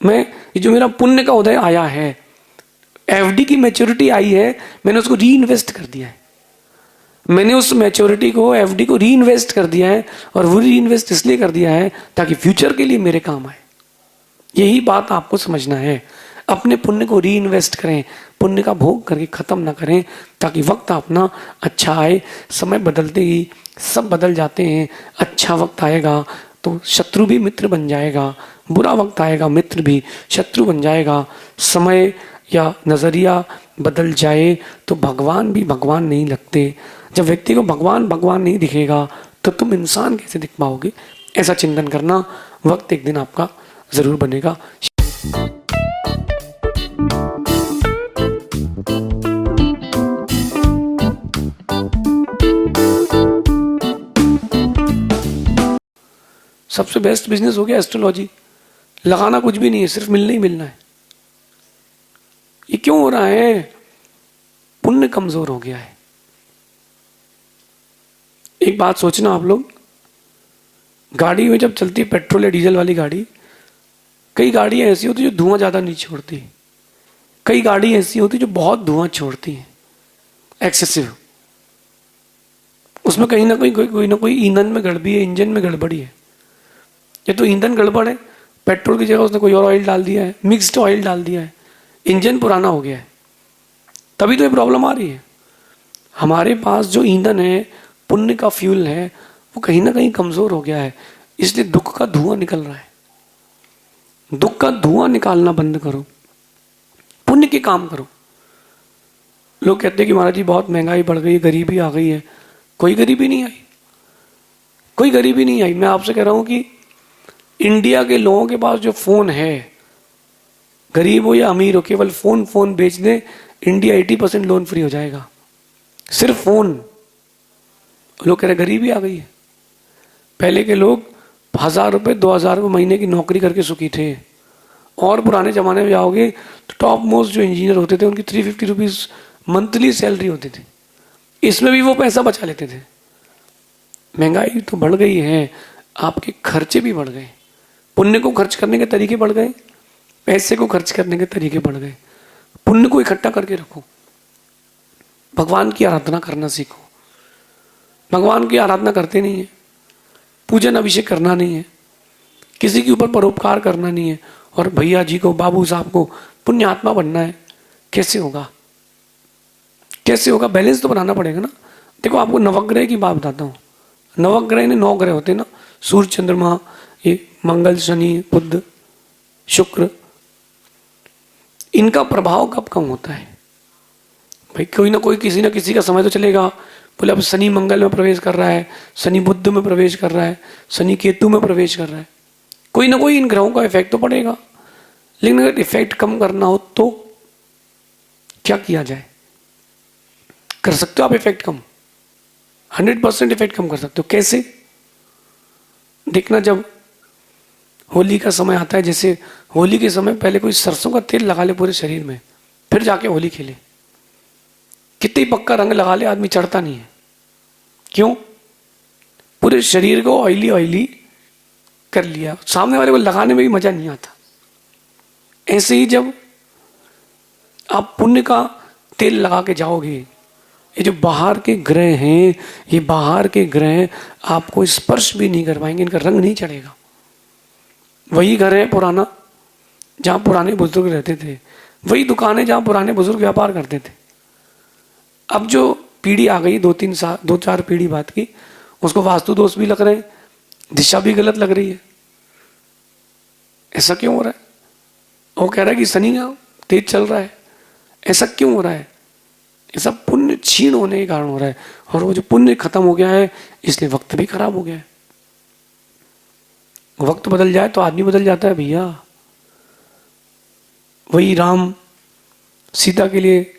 मैं ये जो मेरा पुण्य का उदय आया है, एफडी की मैच्योरिटी आई है, मैंने उसको री इन्वेस्ट कर दिया है। मैंने उस मैच्योरिटी को, एफडी को री इन्वेस्ट कर दिया है, और वो री इन्वेस्ट इसलिए कर दिया है ताकि फ्यूचर के लिए मेरे काम आए। यही बात आपको समझना है। अपने पुण्य को री इन्वेस्ट करें, पुण्य का भोग करके खत्म ना करें, ताकि वक्त अपना अच्छा आए। समय बदलते ही सब बदल जाते हैं। अच्छा वक्त आएगा तो शत्रु भी मित्र बन जाएगा, बुरा वक्त आएगा मित्र भी शत्रु बन जाएगा। समय या नजरिया बदल जाए तो भगवान भी भगवान नहीं लगते। जब व्यक्ति को भगवान भगवान नहीं दिखेगा तो तुम इंसान कैसे दिख पाओगे? ऐसा चिंतन करना। वक्त एक दिन आपका जरूर बनेगा। सबसे बेस्ट बिजनेस हो गया एस्ट्रोलॉजी। लगाना कुछ भी नहीं है, सिर्फ मिलना ही मिलना है। ये क्यों हो रहा है? पुण्य कमजोर हो गया है। एक बात सोचना आप लोग, गाड़ी में जब चलती है पेट्रोल या डीजल वाली गाड़ी, कई गाड़ियां ऐसी होती है जो धुआं ज्यादा नहीं छोड़ती, कई गाड़ी ऐसी होती है जो बहुत धुआं छोड़ती है, एक्सेसिव। उसमें कहीं ना कहीं कोई ना कोई ईंधन में गड़बड़ी है, इंजन में गड़बड़ी है। या तो ईंधन गड़बड़ है, पेट्रोल की जगह उसने कोई और ऑयल डाल दिया है, मिक्स्ड ऑयल डाल दिया है, इंजन पुराना हो गया है, तभी तो ये प्रॉब्लम आ रही है। हमारे पास जो ईंधन है, पुण्य का फ्यूल है, वो कहीं ना कहीं कमजोर हो गया है, इसलिए दुख का धुआं निकल रहा है। दुख का धुआं निकालना बंद करो, पुण्य के काम करो। लोग कहते हैं कि महाराज जी बहुत महंगाई बढ़ गई, गरीबी आ गई है। कोई गरीबी नहीं आई, कोई गरीबी नहीं आई। मैं आपसे कह रहा हूं कि इंडिया के लोगों के पास जो फोन है, गरीब हो या अमीर हो, केवल फोन बेच दे, इंडिया 80% लोन फ्री हो जाएगा। सिर्फ फोन। लोग कह रहे गरीबी आ गई है। पहले के लोग 1000 रुपए 2000 रुपए महीने की नौकरी करके सुखी थे। और पुराने जमाने में जाओगे तो टॉप मोस्ट जो इंजीनियर होते थे, उनकी 350 रुपीज मंथली सैलरी होती थी। इसमें भी वो पैसा बचा लेते थे। महंगाई तो बढ़ गई है, आपके खर्चे भी बढ़ गए। पुण्य को खर्च करने के तरीके बढ़ गए, पैसे को खर्च करने के तरीके बढ़ गए। पुण्य को इकट्ठा करके रखो, भगवान की आराधना करना सीखो। भगवान की आराधना करते नहीं है, पूजन अभिषेक करना नहीं है, किसी के ऊपर परोपकार करना नहीं है, और भैया जी को, बाबू साहब को पुण्य आत्मा बनना है। कैसे होगा? कैसे होगा? बैलेंस तो बनाना पड़ेगा ना। देखो, आपको नवग्रह की बात बताता हूँ। नवग्रह ने 9 ग्रह होते हैं ना, सूर्य, चंद्रमा, ये मंगल, शनि, बुध, शुक्र। इनका प्रभाव कब कम होता है? भाई कोई ना कोई, किसी ना किसी का समय तो चलेगा। बोले अब शनि मंगल में प्रवेश कर रहा है, शनि बुध में प्रवेश कर रहा है, शनि केतु में प्रवेश कर रहा है, कोई ना कोई इन ग्रहों का इफेक्ट तो पड़ेगा। लेकिन अगर इफेक्ट कम करना हो तो क्या किया जाए? कर सकते हो आप इफेक्ट कम, 100% इफेक्ट कम कर सकते हो। कैसे? देखना, जब होली का समय आता है, जैसे होली के समय पहले कोई सरसों का तेल लगा ले पूरे शरीर में, फिर जाके होली खेले। कितनी पक्का रंग लगा ले, आदमी चढ़ता नहीं है। क्यों? पूरे शरीर को ऑयली ऑयली कर लिया, सामने वाले को लगाने में भी मजा नहीं आता। ऐसे ही जब आप पुण्य का तेल लगा के जाओगे, ये जो बाहर के ग्रह हैं, ये बाहर के ग्रह आपको स्पर्श भी नहीं कर पाएंगे, इनका रंग नहीं चढ़ेगा। वही घर है पुराना जहां पुराने बुजुर्ग रहते थे, वही दुकानें जहां पुराने बुजुर्ग व्यापार करते थे। अब जो पीढ़ी आ गई, 2-4 पीढ़ी बाद की, उसको वास्तु दोष भी लग रहे हैं, दिशा भी गलत लग रही है। ऐसा क्यों हो रहा है? वो कह रहा है कि शनि तेज चल रहा है। ऐसा क्यों हो रहा है? ऐसा पुण्य क्षीण होने के कारण हो रहा है। और वो जो पुण्य खत्म हो गया है, इसलिए वक्त भी खराब हो गया है। वक्त बदल जाए तो आदमी बदल जाता है भैया। वही राम सीता के लिए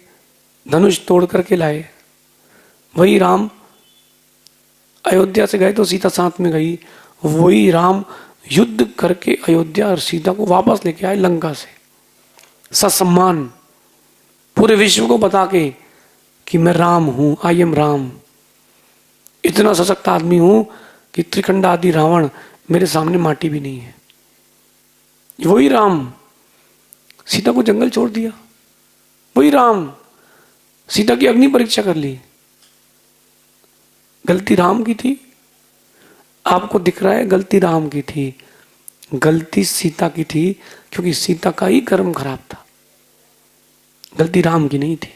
धनुष तोड़ करके लाए, वही राम अयोध्या से गए तो सीता साथ में गई, वही राम युद्ध करके अयोध्या और सीता को वापस लेके आए लंका से, ससम्मान, पूरे विश्व को बता के कि मैं राम हूं, आई एम राम। इतना सशक्त आदमी हूं कि त्रिखंड आदि रावण मेरे सामने माटी भी नहीं है। वही राम सीता को जंगल छोड़ दिया। वही राम सीता की अग्नि परीक्षा कर ली। गलती राम की थी, आपको दिख रहा है गलती राम की थी, गलती सीता की थी, क्योंकि सीता का ही कर्म खराब था, गलती राम की नहीं थी।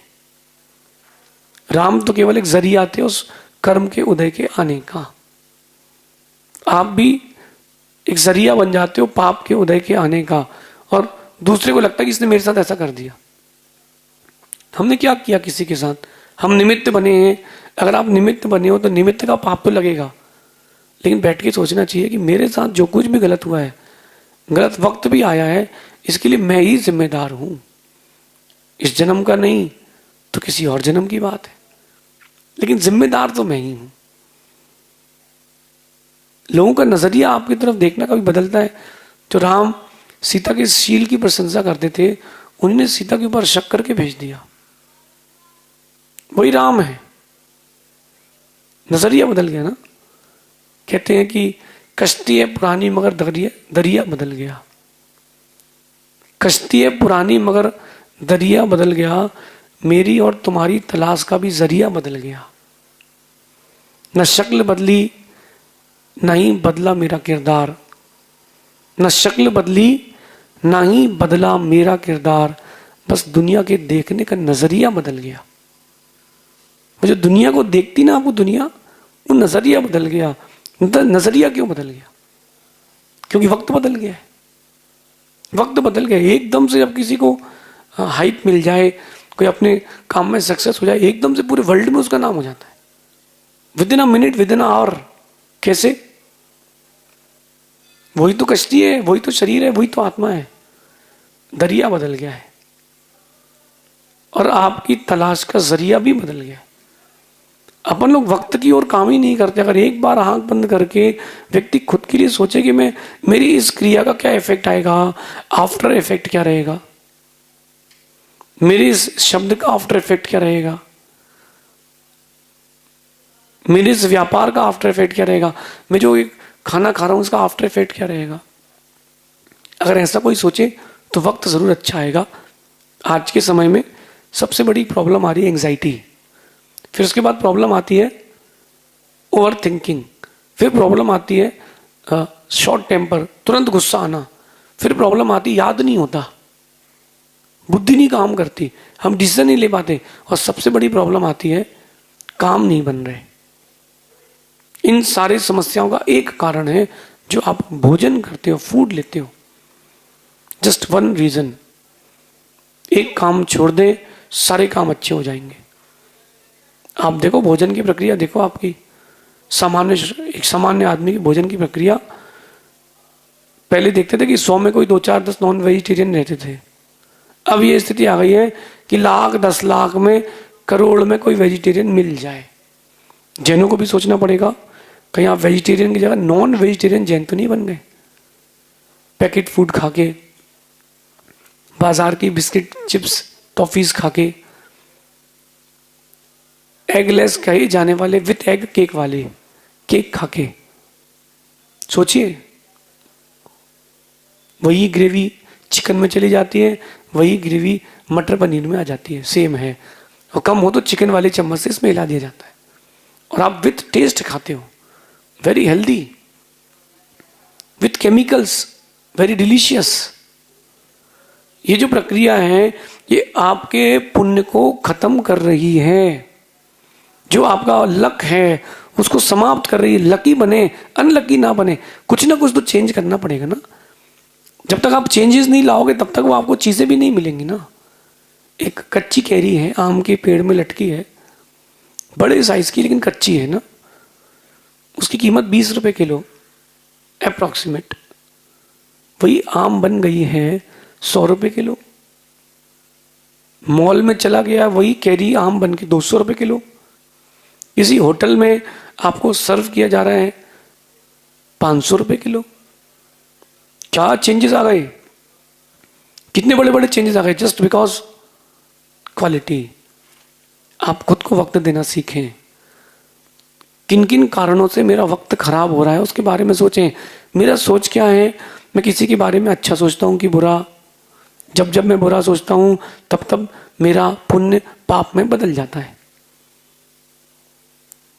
राम तो केवल एक जरिया थे उस कर्म के उदय के आने का। आप भी एक जरिया बन जाते हो पाप के उदय के आने का, और दूसरे को लगता है कि इसने मेरे साथ ऐसा कर दिया। हमने क्या किया किसी के साथ? हम निमित्त बने हैं। अगर आप निमित्त बने हो तो निमित्त का पाप तो लगेगा, लेकिन बैठ के सोचना चाहिए कि मेरे साथ जो कुछ भी गलत हुआ है, गलत वक्त भी आया है, इसके लिए मैं ही जिम्मेदार हूं। इस जन्म का नहीं तो किसी और जन्म की बात है, लेकिन जिम्मेदार तो मैं ही हूं। लोगों का नजरिया आपकी तरफ देखना कभी बदलता है। जो राम सीता के शील की प्रशंसा करते थे, उन्होंने सीता के ऊपर शक करके भेज दिया। वही राम है, नजरिया बदल गया ना। कहते हैं कि कश्ती है पुरानी मगर दरिया बदल गया। कश्ती है पुरानी मगर दरिया बदल गया, मेरी और तुम्हारी तलाश का भी जरिया बदल गया। न शक्ल बदली न ही बदला मेरा किरदार, न शक्ल बदली ना ही बदला मेरा किरदार, बस दुनिया के देखने का नजरिया बदल गया। वो जो दुनिया को देखती ना आपको दुनिया, वो नजरिया बदल गया। नजरिया क्यों बदल गया? क्योंकि वक्त बदल गया है। वक्त बदल गया। एकदम से जब किसी को हाइप मिल जाए, कोई अपने काम में सक्सेस हो जाए, एकदम से पूरे वर्ल्ड में उसका नाम हो जाता है, within a minute, within a hour. कैसे? वही तो कश्ती है, वही तो शरीर है, वही तो आत्मा है। दरिया बदल गया है और आपकी तलाश का जरिया भी बदल गया है। अपन लोग वक्त की ओर काम ही नहीं करते। अगर एक बार आंख बंद करके व्यक्ति खुद के लिए सोचे कि मैं, मेरी इस क्रिया का क्या इफेक्ट आएगा, आफ्टर इफेक्ट क्या रहेगा, मेरे इस शब्द का आफ्टर इफेक्ट क्या रहेगा, मेरे इस व्यापार का आफ्टर इफेक्ट क्या रहेगा, मैं जो एक खाना खा रहा हूं उसका आफ्टर इफेक्ट क्या रहेगा। अगर ऐसा कोई सोचे तो वक्त जरूर अच्छा आएगा। आज के समय में सबसे बड़ी प्रॉब्लम आ रही है एंजाइटी, फिर उसके बाद प्रॉब्लम आती है ओवर थिंकिंग, फिर प्रॉब्लम आती है शॉर्ट टेम्पर, तुरंत गुस्सा आना, फिर प्रॉब्लम आती है याद नहीं होता, बुद्धि नहीं काम करती, हम डिसीजन नहीं ले पाते, और सबसे बड़ी प्रॉब्लम आती है काम नहीं बन रहे। इन सारी समस्याओं का एक कारण है जो आप भोजन करते हो, फूड लेते हो। जस्ट वन रीजन, एक काम छोड़ दें सारे काम अच्छे हो जाएंगे। आप देखो भोजन की प्रक्रिया, देखो आपकी एक सामान्य आदमी की भोजन की प्रक्रिया। पहले देखते थे कि 100 में कोई 2 4 10 नॉन वेजिटेरियन रहते थे। अब ये स्थिति आ गई है कि लाख 10 लाख में, करोड़ में कोई वेजिटेरियन मिल जाए। जैनों को भी सोचना पड़ेगा कहीं आप वेजिटेरियन की जगह नॉन वेजिटेरियन जैन तो नहीं बन गए। पैकेट फूड खा के, बाजार की बिस्किट चिप्स टॉफीज खा के, एगलेस कहे जाने वाले विथ एग केक वाले केक खा के, सोचिए वही ग्रेवी चिकन में चली जाती है, वही ग्रेवी मटर पनीर में आ जाती है, सेम है। और कम हो तो चिकन वाले चम्मच से इसमें हिला दिया जाता है और आप विथ टेस्ट खाते हो, very healthy, with chemicals, very delicious. ये जो प्रक्रिया है ये आपके पुण्य को खत्म कर रही है। जो आपका लक है उसको समाप्त कर रही है। लकी बने अनलकी ना बने, कुछ ना कुछ तो चेंज करना पड़ेगा ना। जब तक आप चेंजेस नहीं लाओगे तब तक वो आपको चीजें भी नहीं मिलेंगी ना। एक कच्ची कैरी है, आम के पेड़ में लटकी है, बड़े साइज की लेकिन कच्ची है ना, उसकी कीमत 20 रुपए किलो अप्रॉक्सीमेट। वही आम बन गई है 100 रुपए किलो। मॉल में चला गया वही कैरी आम बन के 200 रुपए किलो। किसी होटल में आपको सर्व किया जा रहा है 500 रुपए किलो। क्या चेंजेस आ गए, कितने बड़े बड़े चेंजेस आ गए, जस्ट बिकॉज क्वालिटी। आप खुद को वक्त देना सीखें। किन किन कारणों से मेरा वक्त खराब हो रहा है उसके बारे में सोचें। मेरा सोच क्या है, मैं किसी के बारे में अच्छा सोचता हूं कि बुरा, जब जब मैं बुरा सोचता हूं तब तब मेरा पुण्य पाप में बदल जाता है।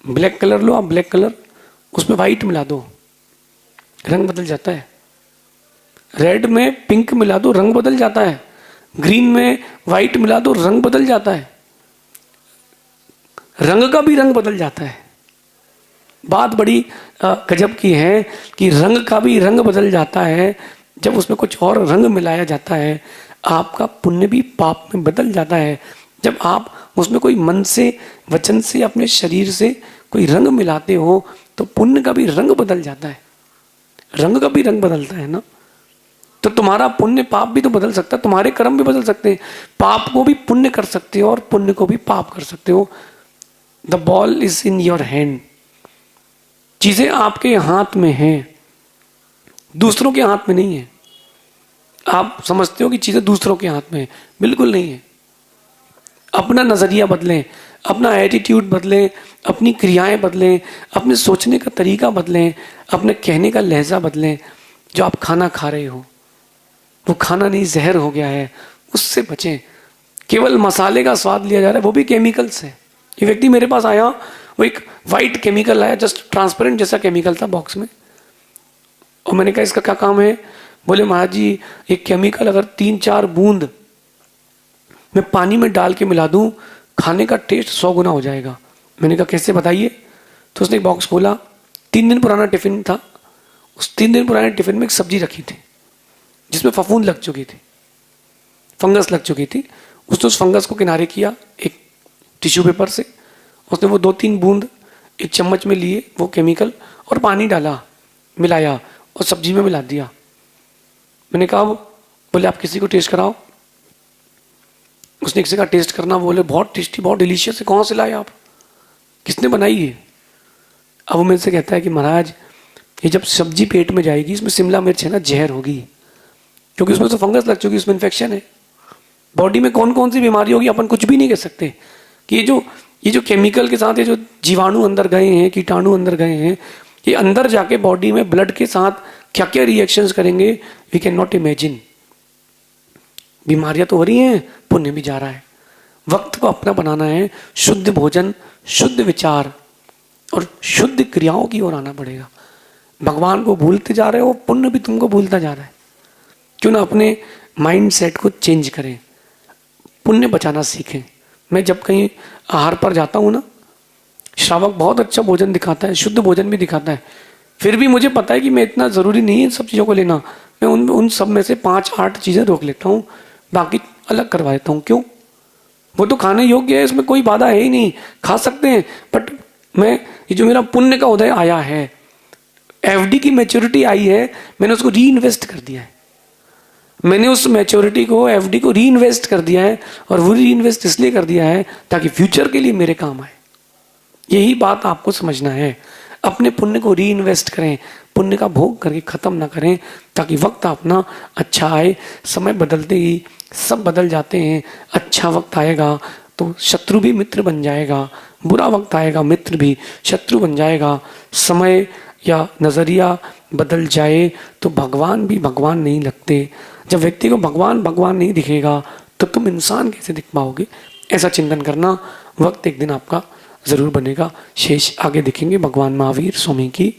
ब्लैक कलर लो आप, ब्लैक कलर, उसमें व्हाइट मिला दो, रंग बदल जाता है। रेड में पिंक मिला दो, रंग बदल जाता है। ग्रीन में व्हाइट मिला दो, रंग बदल जाता है। रंग का भी रंग बदल जाता है। बात बड़ी गजब की है कि रंग का भी रंग बदल जाता है। जब उसमें कुछ और रंग मिलाया जाता है, आपका पुण्य भी पाप में बदल जाता है। जब आप उसमें कोई मन से, वचन से, अपने शरीर से कोई रंग मिलाते हो तो पुण्य का भी रंग बदल जाता है। रंग का भी रंग बदलता है ना। तो तुम्हारा पुण्य पाप भी तो बदल सकता है, तुम्हारे कर्म भी बदल सकते हैं। पाप को भी पुण्य कर सकते हो और पुण्य को भी पाप कर सकते हो। The ball is in your hand. चीजें आपके हाथ में हैं, दूसरों के हाथ में नहीं है। आप समझते हो कि चीजें दूसरों के हाथ में है, बिल्कुल नहीं है। अपना नजरिया बदलें, अपना एटीट्यूड बदलें, अपनी क्रियाएं बदलें, अपने सोचने का तरीका बदलें, अपने कहने का लहजा बदलें। जो आप खाना खा रहे हो वो खाना नहीं, जहर हो गया है, उससे बचें। केवल मसाले का स्वाद लिया जा रहा है, वो भी केमिकल से। ये व्यक्ति मेरे पास आया, वो एक वाइट केमिकल आया, जस्ट ट्रांसपेरेंट जैसा केमिकल था बॉक्स में, और मैंने कहा इसका क्या काम है? बोले महाराज जी, एक केमिकल अगर 3-4 बूंद मैं पानी में डाल के मिला दूं, खाने का टेस्ट 100 गुना हो जाएगा। मैंने कहा कैसे, बताइए। तो उसने एक बॉक्स खोला, 3 दिन पुराना टिफिन था। उस 3 दिन पुराने टिफिन में एक सब्जी रखी थी जिसमें फफूंद लग चुकी थी, फंगस लग चुकी थी। उसने उस फंगस को किनारे किया एक टिश्यू पेपर से। उसने वो 2-3 बूंद एक चम्मच में लिए वो केमिकल, और पानी डाला, मिलाया और सब्जी में मिला दिया। मैंने कहा, बोले आप किसी को टेस्ट कराओ। उसने किसी का टेस्ट करना, बोले बहुत टेस्टी, बहुत डिलीशियस है, कहाँ से लाए आप, किसने बनाई है? अब वो मेरे से कहता है कि महाराज ये जब सब्जी पेट में जाएगी, इसमें शिमला मिर्च है ना, जहर होगी, क्योंकि उसमें तो फंगस लग चुकी है, उसमें इन्फेक्शन है। बॉडी में कौन कौन सी बीमारी होगी अपन कुछ भी नहीं कह सकते। कि ये जो केमिकल के साथ ये जो जीवाणु अंदर गए हैं, कीटाणु अंदर गए हैं, ये अंदर जाके बॉडी में ब्लड के साथ क्या क्या रिएक्शंस करेंगे, वी कैन नॉट इमेजिन। बीमारियां तो हो रही हैं, पुण्य भी जा रहा है। वक्त को अपना बनाना है, शुद्ध भोजन, शुद्ध विचार और शुद्ध क्रियाओं की ओर आना पड़ेगा। भगवान को भूलते जा रहे हो, पुण्य भी तुमको भूलता जा रहा है। क्यों ना अपने माइंड सेट को चेंज करें, पुण्य बचाना सीखें। मैं जब कहीं आहार पर जाता हूँ ना, श्रावक बहुत अच्छा भोजन दिखाता है, शुद्ध भोजन भी दिखाता है, फिर भी मुझे पता है कि मैं इतना ज़रूरी नहीं है सब चीज़ों को लेना। मैं उन सब में से 5-8 चीज़ें रोक लेता हूँ, बाकी अलग करवा देता हूँ। क्यों? वो तो खाने योग्य है, इसमें कोई बाधा है ही नहीं, खा सकते हैं। बट मैं, ये जो मेरा पुण्य का उदय आया है, एफडी की मैच्योरिटी आई है, मैंने उसको री इन्वेस्ट कर दिया है। मैंने उस मैच्योरिटी को, एफडी को री इन्वेस्ट कर दिया है, और वो री इन्वेस्ट इसलिए कर दिया है ताकि फ्यूचर के लिए मेरे काम आए। यही बात आपको समझना है। अपने पुण्य को री इन्वेस्ट करें, पुण्य का भोग करके खत्म ना करें, ताकि वक्त अपना अच्छा आए। समय बदलते ही सब बदल जाते हैं। अच्छा वक्त आएगा तो शत्रु भी मित्र बन जाएगा, बुरा वक्त आएगा मित्र भी शत्रु बन जाएगा। समय या नजरिया बदल जाए तो भगवान भी भगवान नहीं लगते। जब व्यक्ति को भगवान भगवान नहीं दिखेगा तो तुम इंसान कैसे दिख पाओगे? ऐसा चिंतन करना। वक्त एक दिन आपका जरूर बनेगा। शेष आगे दिखेंगे। भगवान महावीर स्वामी की